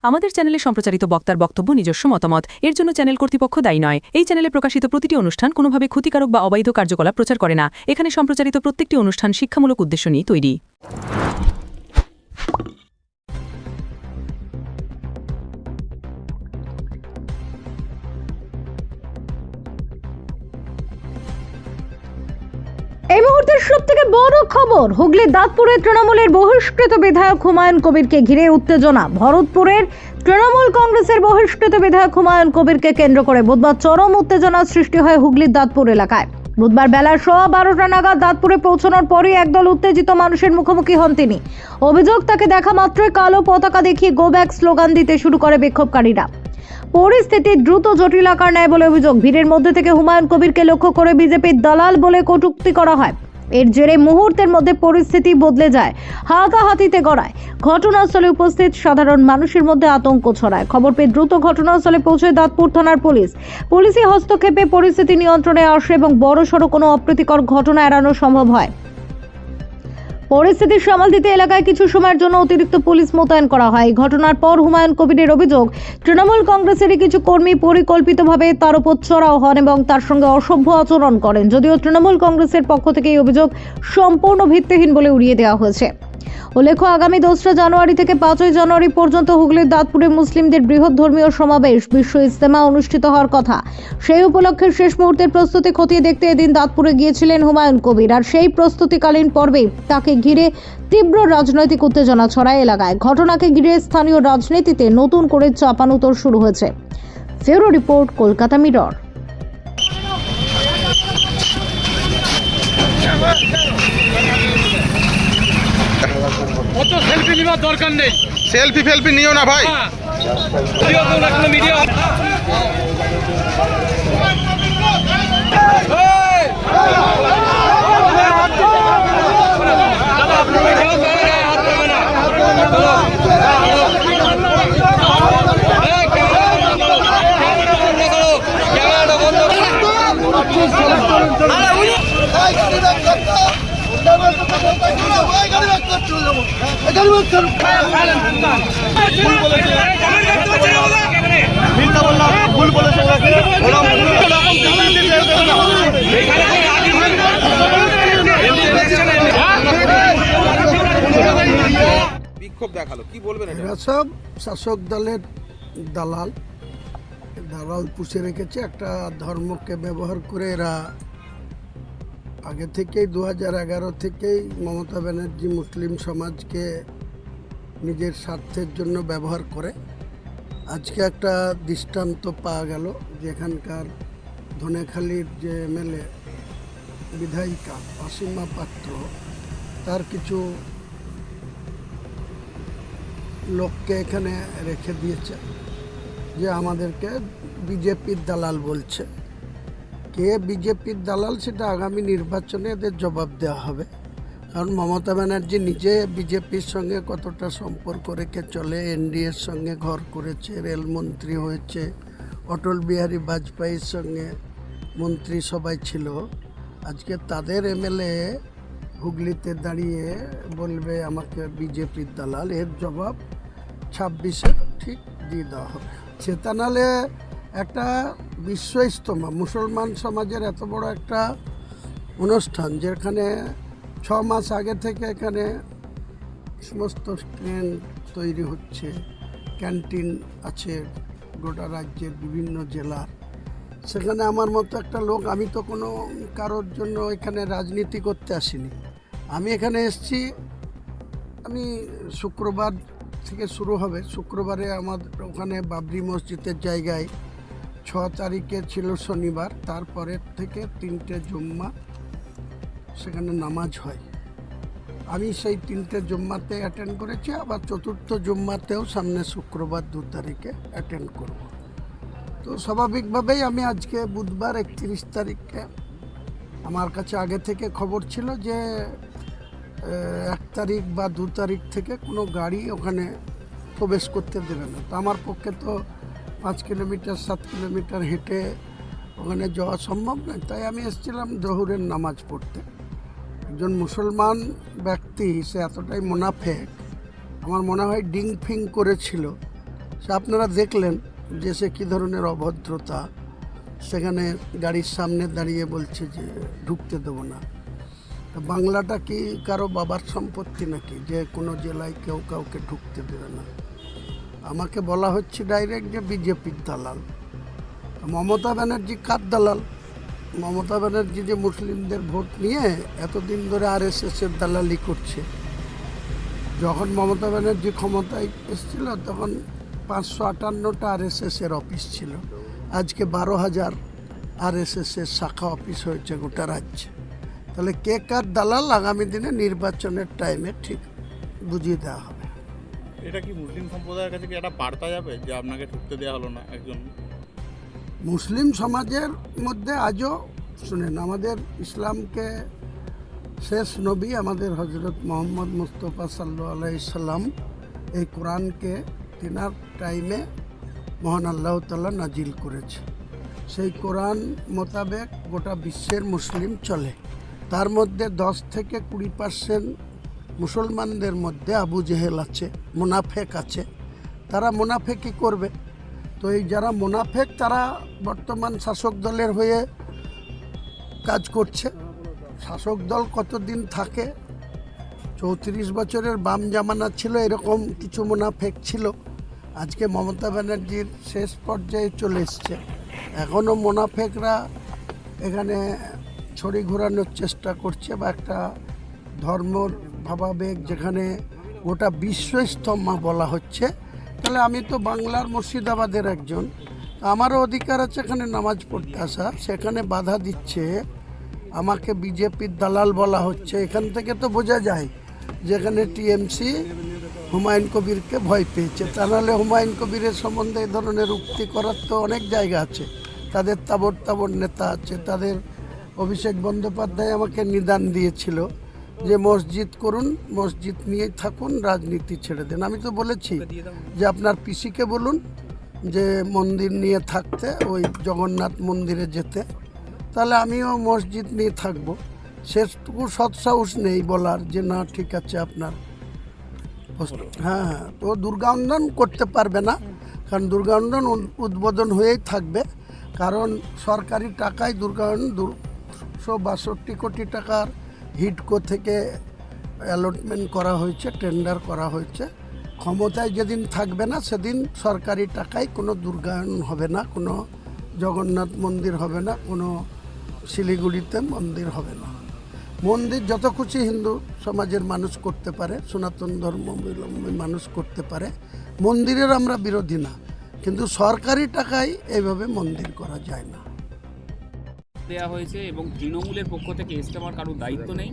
আমাদের চ্যানেলে সম্প্রচারিত বক্তার বক্তব্য নিজস্ব মতামত, এর জন্য চ্যানেল কর্তৃপক্ষ দায়ী নয়। এই চ্যানেলে প্রকাশিত প্রতিটি অনুষ্ঠান কোনোভাবে ক্ষতিকারক বা অবৈধ কার্যকলাপ প্রচার করে না। এখানে সম্প্রচারিত প্রত্যেকটি অনুষ্ঠান শিক্ষামূলক উদ্দেশ্য নিয়ে তৈরি। এই মুহূর্তের সবথেকে বড় খবর, হুগলির দাঁতপুরে তৃণমূলের বহিষ্কৃত বিধায়ক হুমায়ুন কবিরকে ঘিরে উত্তেজনা। ভরতপুরের তৃণমূল কংগ্রেসের বহিষ্কৃত বিধায়ক হুমায়ুন কবিরকে কেন্দ্র করে বুধবার চরম উত্তেজনার সৃষ্টি হয় হুগলির দাঁতপুর এলাকায়। বুধবার বেলা 12:15 নাগাদ দাঁতপুরে পৌঁছানোর পরই একদল উত্তেজিত মানুষের মুখোমুখি হন তিনি। অভিযোগ, তাকে দেখা মাত্রই কালো পতাকা দেখিয়ে গো ব্যাক স্লোগান দিতে শুরু করে বিক্ষোভকারীরা। পরিস্থিতি দ্রুত জটিল আকার নেয় বলে অভিযোগ। ভিড়ের মধ্যে থেকে হুমায়ুন কবিরকে লক্ষ্য করে বিজেপির দালাল বলে কটূক্তি করা হয়। এর জেরে মুহূর্তের মধ্যে পরিস্থিতি বদলে যায়, হাতাহাতিতে গড়ায়। ঘটনাস্থলে উপস্থিত সাধারণ মানুষের মধ্যে আতঙ্ক ছড়ায়। খবর পেয়ে দ্রুত ঘটনাস্থলে পৌঁছয় দাঁতপুর থানার পুলিশি হস্তক্ষেপে পরিস্থিতি নিয়ন্ত্রণে আসে এবং বড়সড় কোনো অপ্রীতিকর ঘটনা এড়ানো সম্ভব হয়। পরিস্থিতি সামাল দিতে এলাকায় কিছু সময়ের জন্য অতিরিক্ত পুলিশ মোতায়েন করা হয়। এই ঘটনার পর হুমায়ুন কবিরের অভিযোগ, তৃণমূল কংগ্রেসেরই কিছু কর্মী পরিকল্পিতভাবে তার উপর চড়াও হন এবং তার সঙ্গে অসভ্য আচরণ করেন। যদিও তৃণমূল কংগ্রেসের পক্ষ থেকে এই অভিযোগ সম্পূর্ণ ভিত্তিহীন বলে উড়িয়ে দেওয়া হয়েছে। উল্লেখ্য, আগামী 2রা জানুয়ারি থেকে 5ই জানুয়ারি পর্যন্ত হুগলির দাঁতপুরে মুসলিমদের বৃহৎ ধর্মীয় সমাবেশ বিশ্ব ইজতেমা অনুষ্ঠিত হওয়ার কথা। সেই উপলক্ষে শেষ মুহূর্তের প্রস্তুতি খতিয়ে দেখতে এদিন দাঁতপুরে গিয়েছিলেন হুমায়ুন কবির। আর সেই প্রস্তুতিকালীন পর্বে তাকে ঘিরে তীব্র রাজনৈতিক উত্তেজনা ছড়ায় এলাকায়। ঘটনাকে ঘিরে স্থানীয় রাজনীতিতে নতুন করে চাপানুতর শুরু হয়েছে। Bureau report, Kolkata mirror. অত সেলফি নেওয়ার দরকার নেই। সেলফি ফেলফি নিও না ভাই। মিডিয়া বিক্ষোভ দেখালো, কি বলবেন? এরা সব শাসক দলের দালাল পুষে রেখেছে। একটা ধর্মকে ব্যবহার করে এরা আগে থেকেই 2011 থেকেই মমতা ব্যানার্জি মুসলিম সমাজকে নিজের স্বার্থের জন্য ব্যবহার করে। আজকে একটা দৃষ্টান্ত পাওয়া গেল, যেখানকার ধনেখালির যে এমএলএ বিধায়িকা অসীমা পাত্র, তার কিছু লোককে এখানে রেখে দিয়েছে, যে আমাদেরকে বিজেপির দালাল বলছে। কে বিজেপির দালাল সেটা আগামী নির্বাচনে এদের জবাব দেওয়া হবে। কারণ মমতা ব্যানার্জি নিজে বিজেপির সঙ্গে কতটা সম্পর্ক রেখে চলে, এনডিএর সঙ্গে ঘর করেছে, রেলমন্ত্রী হয়েছে, অটল বিহারী বাজপেয়ীর সঙ্গে মন্ত্রী সবাই ছিল। আজকে তাদের এমএলএ হুগলিতে দাঁড়িয়ে বলবে আমাকে বিজেপির দালাল, এর জবাব 26-এ ঠিক দিয়ে দেওয়া হবে। সেটা নাহলে একটা বিশ্ব ইজতেমা, মুসলমান সমাজের এত বড় একটা অনুষ্ঠান, যেখানে 6 মাস আগে থেকে এখানে সমস্ত ট্রেন তৈরি হচ্ছে, ক্যান্টিন আছে গোটা রাজ্যের বিভিন্ন জেলার। সেখানে আমার মতো একটা লোক, আমি তো কোনো কারোর জন্য এখানে রাজনীতি করতে আসিনি। আমি এখানে এসেছি, আমি শুক্রবার থেকে শুরু হবে। শুক্রবারে আমাদের ওখানে বাবরি মসজিদের জায়গায় 6 তারিখে ছিল শনিবার, তারপরের থেকে 3টে জুম্মা সেখানে নামাজ হয়। আমি সেই 3টে জুম্মাতে অ্যাটেন্ড করেছি, আবার 4র্থ জুম্মাতেও সামনে শুক্রবার 2 তারিখে অ্যাটেন্ড করব। তো স্বাভাবিকভাবেই আমি আজকে বুধবার 31 তারিখে, আমার কাছে আগে থেকে খবর ছিল যে 1 তারিখ বা 2 তারিখ থেকে কোনো গাড়ি ওখানে প্রবেশ করতে দেবে না। তো আমার পক্ষে তো 5 কিলোমিটার 7 কিলোমিটার হেঁটে ওখানে যাওয়া সম্ভব নয়। তাই আমি এসেছিলাম জোহরের নামাজ পড়তে। একজন মুসলমান ব্যক্তি, সে এতটাই মুনাফেক, আমার মনে হয় ডিং ফিং করেছিল সে আপনারা দেখলেন যে সে কী ধরনের অভদ্রতা, সেখানে গাড়ির সামনে দাঁড়িয়ে বলছে যে ঢুকতে দেবো না। তা বাংলাটা কি কারো বাবার সম্পত্তি নাকি যে কোনো জেলায় কেউ কাউকে ঢুকতে দেবে না? আমাকে বলা হচ্ছে ডাইরেক্ট যে বিজেপির দালাল। মমতা ব্যানার্জি কার দালাল? মমতা ব্যানার্জি যে মুসলিমদের ভোট নিয়ে এতদিন ধরে আরএসএসের দালালি করছে। যখন মমতা ব্যানার্জি ক্ষমতায় এসেছিল তখন 558টা আরএসএসের অফিস ছিল, আজকে 12,000 আরএসএসের শাখা অফিস হয়েছে গোটা রাজ্যে। তাহলে কে কার দালাল আগামী দিনে নির্বাচনের টাইমে ঠিক বুঝিয়ে দেওয়া হবে। এটা কি মুসলিম সম্প্রদায়ের কাছে কি একটা বার্তা যাবে যে আপনাকে ঢুকতে দেওয়া হলো না? একজন মুসলিম সমাজের মধ্যে আজও শুনেন, আমাদের ইসলামকে শেষ নবী আমাদের হজরত মোহাম্মদ মুস্তফা সাল্লাল্লাহু আলাইহি সাল্লাম এই কোরআনকে তিনার টাইমে মহান আল্লাহ তাআলা নাজিল করেছে। সেই কোরআন মোতাবেক গোটা বিশ্বের মুসলিম চলে। তার মধ্যে 10 থেকে 20% মুসলমানদের মধ্যে আবু জেহেল আছে, মুনাফেক আছে। তারা মুনাফেকি করবে। তো এই যারা মুনাফেক তারা বর্তমান শাসক দলের হয়ে কাজ করছে। শাসক দল কতদিন থাকে? 34 বছরের বাম জামানা ছিল, এরকম কিছু মুনাফেক ছিল। আজকে মমতা ব্যানার্জির শেষ পর্যায়ে চলে এসছে। এখনও মুনাফেকরা এখানে ছড়ি ঘোরানোর চেষ্টা করছে, বা একটা ধর্মর ভাবাবেগ যেখানে গোটা বিশ্ব ইস্তমা বলা হচ্ছে। তাহলে আমি তো বাংলার মুর্শিদাবাদের একজন, আমারও অধিকার আছে এখানে নামাজ পড়তে আসা। সেখানে বাধা দিচ্ছে, আমাকে বিজেপির দালাল বলা হচ্ছে। এখান থেকে তো বোঝা যায় যেখানে টিএমসি হুমায়ুন কবিরকে ভয় পেয়েছে। তা নাহলে হুমায়ুন কবিরের সম্বন্ধে এই ধরনের উক্তি করার তো অনেক জায়গা আছে। তাদের তাবড় তাবড় নেতা আছে। তাদের অভিষেক বন্দ্যোপাধ্যায় আমাকে নিদান দিয়েছিল যে মসজিদ করুন, মসজিদ নিয়েই থাকুন, রাজনীতি ছেড়ে দেন। আমি তো বলেছি যে আপনার পিসিকে বলুন যে মন্দির নিয়ে থাকতে, ওই জগন্নাথ মন্দিরে যেতে, তাহলে আমিও মসজিদ নিয়ে থাকব। শেষটুকু সৎসাহস নেই বলার যে না ঠিক আছে আপনার। হ্যাঁ, তো দুর্গান্দন করতে পারবে না, কারণ দুর্গান্দন উদ্বোধন হয়েই থাকবে। কারণ সরকারি টাকায় দুর্গান্দন 262 কোটি টাকার হিডকো থেকে অ্যালটমেন্ট করা হয়েছে, টেন্ডার করা হয়েছে। ক্ষমতায় যেদিন থাকবে না সেদিন সরকারি টাকায় কোনো দুর্গায়ন হবে না, কোনো জগন্নাথ মন্দির হবে না, কোনো শিলিগুড়িতে মন্দির হবে না। মন্দির যত খুশি হিন্দু সমাজের মানুষ করতে পারে, সনাতন ধর্মাবলম্বী মানুষ করতে পারে। মন্দিরের আমরা বিরোধী না, কিন্তু সরকারি টাকায় এইভাবে মন্দির করা যায় না। দেওয়া হয়েছে এবং তৃণমূলের পক্ষ থেকে ইস্তেমার কারোর দায়িত্ব নেই,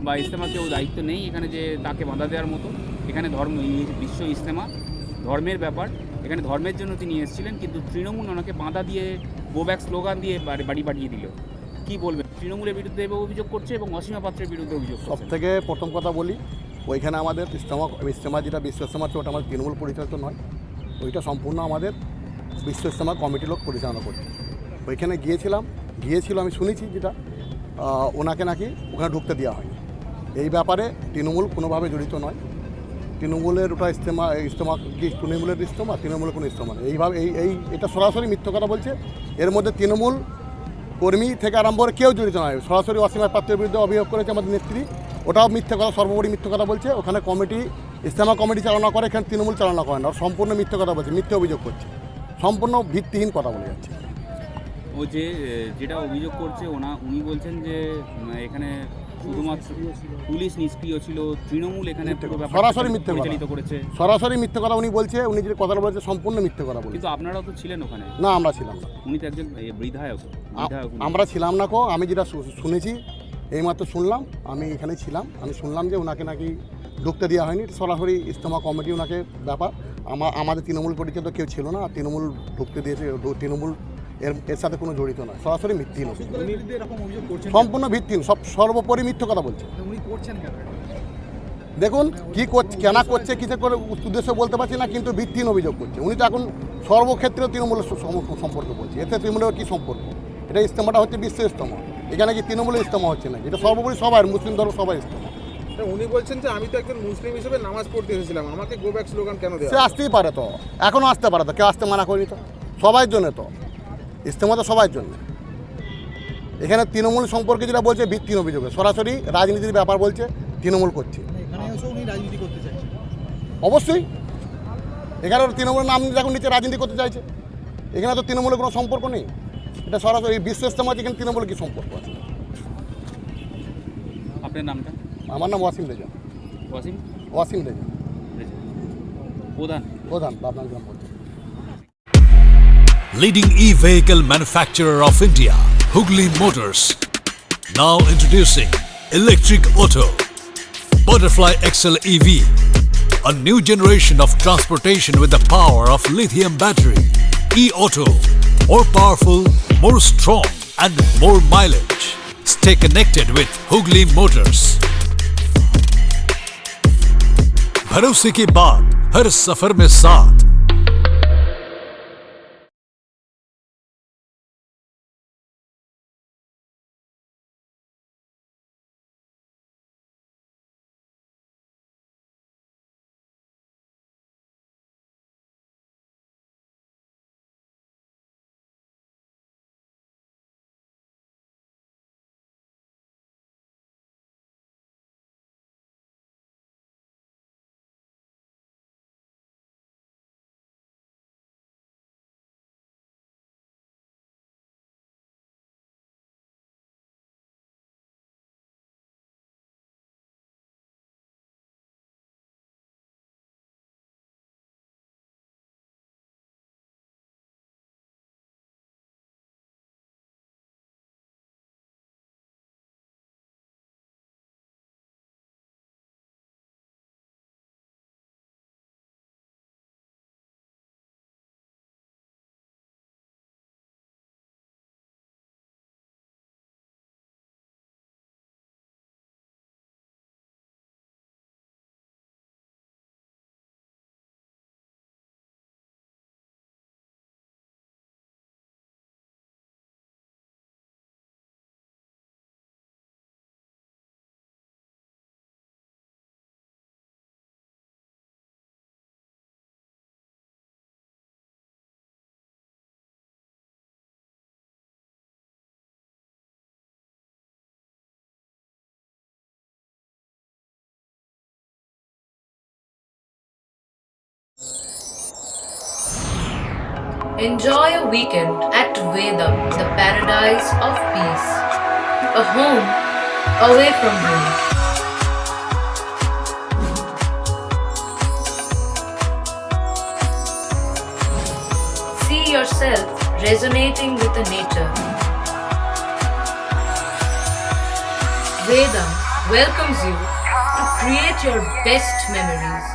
বা ইস্তেমার কেউ দায়িত্ব নেই এখানে যে তাকে বাধা দেওয়ার মতো। এখানে ধর্ম, বিশ্ব ইস্তেমা ধর্মের ব্যাপার, এখানে ধর্মের জন্য তিনি এসেছিলেন, কিন্তু তৃণমূল ওনাকে বাধা দিয়ে গো ব্যাক স্লোগান দিয়ে বাড়ি পাঠিয়ে দিল। কি বলবেন? তৃণমূলের বিরুদ্ধে অভিযোগ করছে এবং অসীমা পাত্রের বিরুদ্ধে অভিযোগ করছে। সব থেকে প্রথম কথা বলি, ওইখানে আমাদের ইস্তেমা যেটা বিশ্ব ইস্তেমা ওটা আমাদের তৃণমূল পরিচালিত নয়, ওইটা সম্পূর্ণ আমাদের বিশ্ব ইস্তেমা কমিটির লোক পরিচালনা করছে। ওইখানে গিয়েছিল আমি শুনেছি যেটা ওনাকে নাকি ওখানে ঢুকতে দেওয়া হয়নি। এই ব্যাপারে তৃণমূল কোনোভাবে জড়িত নয়। তৃণমূলের ওটা ইস্তেমা কি তৃণমূলের ইস্তেমা? তৃণমূলের কোনো ইস্তেমা নেই। এইভাবে এটা সরাসরি মিথ্যা কথা বলছে। এর মধ্যে তৃণমূল কর্মী থেকে আরম্ভ করে কেউ জড়িত নয়। সরাসরি অসীমা পাত্রের বিরুদ্ধে অভিযোগ করেছে আমাদের নেত্রী, ওটাও মিথ্যা কথা, সর্বোপরি মিথ্যা কথা বলছে। ওখানে ইস্তেমা কমিটি চালনা করে, এখানে তৃণমূল চালনা করে না। সম্পূর্ণ মিথ্যা কথা বলছে, মিথ্যা অভিযোগ করছে, সম্পূর্ণ ভিত্তিহীন কথা বলে যাচ্ছে। ও যেটা অভিযোগ করছে উনি বলছেন যে এখানে শুধুমাত্র পুলিশ নিষ্ক্রিয় ছিল, তৃণমূল এখানে সরাসরি মিথ্যা পরিচালিত করেছে। সরাসরি মিথ্যা কথা উনি বলছে। উনি যে কথাটা বলছে সম্পূর্ণ মিথ্যা কথা বলছে। কিন্তু আপনারাও তো ছিলেন ওখানে। না, আমরা ছিলাম না। উনি তো একজন বিধায়ক। আমরা ছিলাম না। আমি যেটা শুনেছি এইমাত্র শুনলাম, আমি এখানে ছিলাম, আমি শুনলাম যে ওনাকে নাকি ঢুকতে দেওয়া হয়নি। সরাসরি ইস্তেমা কমিটি ওনাকে ব্যাপার। আমাদের তৃণমূল পরিচালিত কেউ ছিল না। তৃণমূল ঢুকতে দিয়েছে, তৃণমূল এর সাথে কোনো জড়িত নয়। সরাসরি মিথ্যহীন, সম্পূর্ণ ভিত্তিহীন, সর্বোপরি মিথ্যা কথা বলছে। দেখুন কি করছে, কেনা করছে, কিসে করে উদ্দেশ্য বলতে পারছি না, কিন্তু ভিত্তিহীন অভিযোগ করছে। উনি তো এখন সর্বক্ষেত্রে তৃণমূলের সম্পর্ক বলছে। এতে তৃণমূলের কী সম্পর্ক? এটা ইস্তেমাটা হচ্ছে বিশ্ব ইস্তেমা, এখানে কি তৃণমূলের ইস্তেমা হচ্ছে না? এটা সর্বোপরি সবাই, মুসলিম ধর্ম সবাই ইস্তেমা। তা উনি বলছেন যে আমি তো একজন মুসলিম হিসেবে নামাজ পড়তে এসেছিলাম, আমাকে গো ব্যাক স্লোগান কেন দেওয়া সে আসতেই পারে তো, এখনও আসতে পারে তো, কেউ আসতে মানা করিনি তো, সবার জন্য তো ইজতেমা তো সবার জন্য। এখানে তৃণমূল সম্পর্কে যেটা বলছে ভিত্তিহীন অভিযোগ, সরাসরি রাজনীতির ব্যাপার বলছে, তৃণমূল করছে। অবশ্যই এখানে তৃণমূলের নাম এখন নিচে রাজনীতি করতে চাইছে, এখানে তো তৃণমূলের কোনো সম্পর্ক নেই, এটা সরাসরি বিশ্ব ইজতেমা আছে, এখানে তৃণমূলের কী সম্পর্ক আছে? আপনার নামটা? আমার নাম ওয়াসিম রেজা। ওয়াসিম ওয়াসিম রেজা, প্রধান। প্রধান পাবনা গ্রাম panchayat. Leading e-vehicle manufacturer of India, Hugli Motors. Now introducing electric auto, Butterfly XL EV, a new generation of transportation with the power of lithium battery. E-auto, more powerful, more strong and more mileage. Stay connected with Hugli Motors. भरोसे के बाद हर सफर में साथ। Enjoy a weekend at Vedam, the paradise of peace. A home away from home. See yourself resonating with the nature. Vedam welcomes you to create your best memories.